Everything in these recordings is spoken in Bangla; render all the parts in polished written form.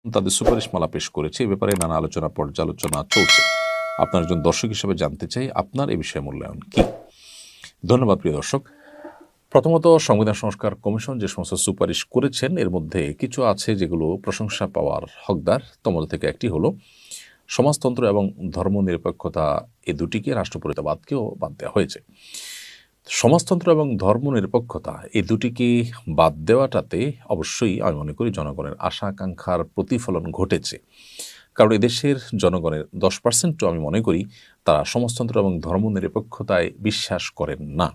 তাদের সুপারিশমালা পেশ করেছে। এ ব্যাপারে নানা আলোচনা পর্যালোচনা চলছে। আপনার একজন দর্শক হিসেবে জানতে চাই আপনার এ বিষয়ে মূল্যায়ন কি? ধন্যবাদ প্রিয় দর্শক। প্রথমত, সংবিধান সংস্কার কমিশন যে সমস্ত সুপারিশ করেছেন এর মধ্যে কিছু আছে যেগুলো প্রশংসা পাওয়ার হকদার। তোমাদের থেকে একটি হলো সমাজতন্ত্র এবং ধর্মনিরপেক্ষতা, এ দুটিকে রাষ্ট্রপরিবাদকেও বাদ দেওয়া হয়েছে। সমাজতন্ত্র এবং ধর্মনিরপেক্ষতা এই দুটিকে বাদ দেওয়াটাতে অবশ্যই আমি মনে করি জনগণের আশা আকাঙ্ক্ষার প্রতিফলন ঘটেছে। কারণ এদেশের জনগণের 10%ও আমি মনে করি তারা সমাজতন্ত্র এবং ধর্মনিরপেক্ষতায় বিশ্বাস করেন না।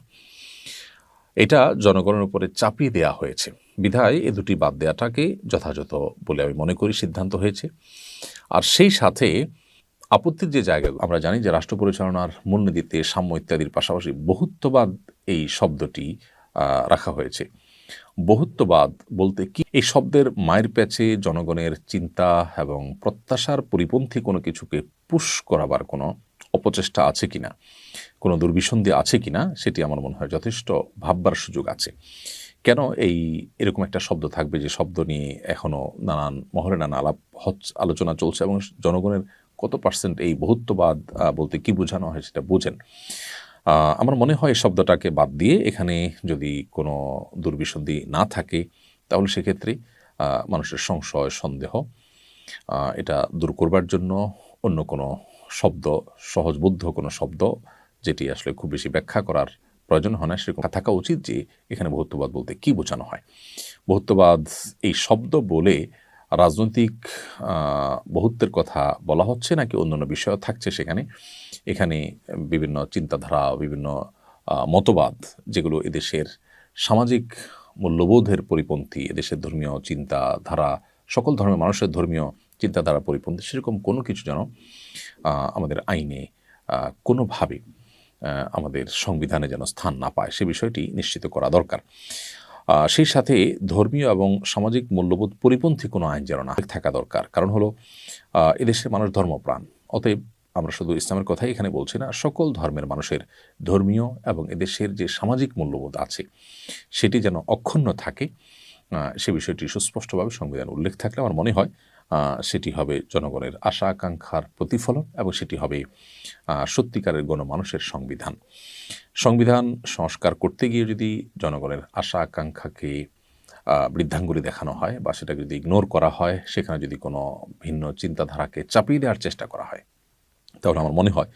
এটা জনগণের উপরে চাপিয়ে দেওয়া হয়েছে বিধায় এ দুটি বাদ দেওয়াটাকে যথাযথ বলে আমি মনে করি সিদ্ধান্ত হয়েছে। আর সেই সাথে আপত্তির যে জায়গা, আমরা জানি যে রাষ্ট্র পরিচালনার মূলনীতিতে সাম্য ইত্যাদির পাশাপাশি বহুত্ববাদ এই শব্দটি রাখা হয়েছে। বহুত্ববাদ বলতে কি? এই শব্দের মায়ের প্যাচে জনগণের চিন্তা এবং প্রত্যাশার পরিপন্থী কোনো কিছুকে পুশ করাবার কোনো অপচেষ্টা আছে কিনা, কোনো দুর্বিসন্ধি আছে কিনা, সেটি আমার মনে হয় যথেষ্ট ভাববার সুযোগ আছে। কেন এরকম একটা শব্দ থাকবে যে শব্দ নিয়ে এখনও নানান মহলে নানা আলোচনা চলছে এবং জনগণের কত পার্সেন্ট এই বহুত্ববাদ বলতে কি বোঝানো হয় সেটা বোঝেন। আমার মনে হয় এই শব্দটাকে বাদ দিয়ে এখানে যদি কোনো দুর্বিসন্ধি না থাকে তাহলে সেক্ষেত্রে মানুষের সংশয় সন্দেহ এটা দূর করবার জন্য অন্য কোনো শব্দ, সহজবোধ্য কোনো শব্দ যেটি আসলে খুব বেশি ব্যাখ্যা করার প্রয়োজন হয় না সেরকম থাকা উচিত যে এখানে বহুত্ববাদ বলতে কি বোঝানো হয়। বহুত্ববাদ এই শব্দ বলে রাজনৈতিক বহুত্বের কথা বলা হচ্ছে নাকি অন্যান্য বিষয় থাকছে সেখানে। এখানে বিভিন্ন চিন্তাধারা, বিভিন্ন মতবাদ যেগুলো এদেশের সামাজিক মূল্যবোধের পরিপন্থী, এদেশের ধর্মীয় চিন্তাধারা, সকল ধর্মের মানুষের ধর্মীয় চিন্তাধারা পরিপন্থী, সেরকম কোনো কিছু যেন আমাদের আইনে কোনোভাবে আমাদের সংবিধানে যেন স্থান না পায় সে বিষয়টি নিশ্চিত করা দরকার। সেই সাথে ধর্মীয় এবং সামাজিক মূল্যবোধ পরিপন্থী কোনো আইন যেন না থাকা দরকার। কারণ হলো এদেশের মানুষ ধর্মপ্রাণ, অতএব আমরা শুধু ইসলামের কথাই এখানে বলছি না, সকল ধর্মের মানুষের ধর্মীয় এবং এদেশের যে সামাজিক মূল্যবোধ আছে সেটি যেন অক্ষুণ্ণ থাকে সে বিষয়টি সুস্পষ্টভাবে সংবিধান উল্লেখ থাকলে আমার মনে হয় সেটি হবে জনগণের আশা আকাঙ্ক্ষার প্রতিফলন এবং সেটি হবে সত্যিকারের গণমানুষের সংবিধান। সংবিধান সংস্কার করতে গিয়ে যদি জনগণের আশা আকাঙ্ক্ষাকে বৃদ্ধাঙ্গুলি দেখানো হয় বা সেটাকে যদি ইগনোর করা হয়, সেখানে যদি কোনো ভিন্ন চিন্তাধারাকে চাপিয়ে দেওয়ার চেষ্টা করা হয়, তাহলে আমার মনে হয়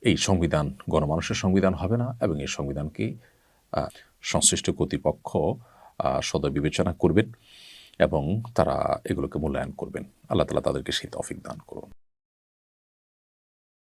এই সংবিধান গণমানুষের সংবিধান হবে না এবং এই সংবিধানকে সংশ্লিষ্ট কর্তৃপক্ষ সদয় বিবেচনা করবেন এবং তারা এগুলোকে মূল্যায়ন করবেন। আল্লাহ তাআলা তাদেরকে সেই তৌফিক দান করুন।